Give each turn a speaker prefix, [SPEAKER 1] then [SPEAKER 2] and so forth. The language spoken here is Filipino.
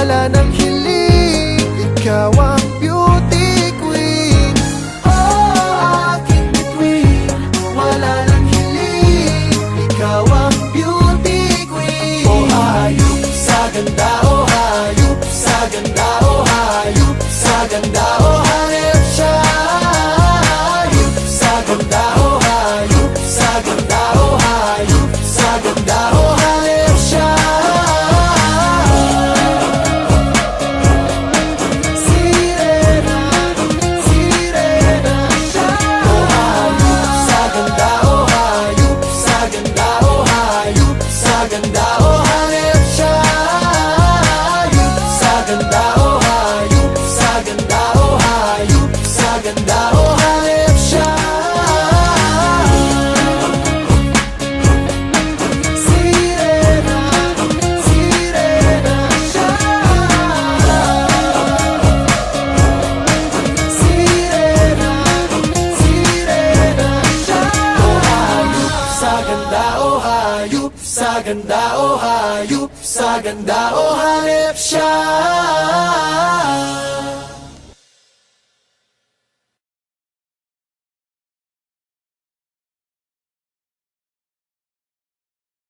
[SPEAKER 1] wala nang hiling, ikaw ang beauty queen. Oh, aking bituin, wala nang hiling, ikaw ang beauty queen. Oh hayop sa ganda, oh hayop sa ganda, oh hayop sa ganda, oh hayop siya. Hayop sa ganda, oh hayop sa ganda, oh hayop sa ganda, oh hayop siya. Sa ganda, oh hayop sa ganda, oh hayop siya.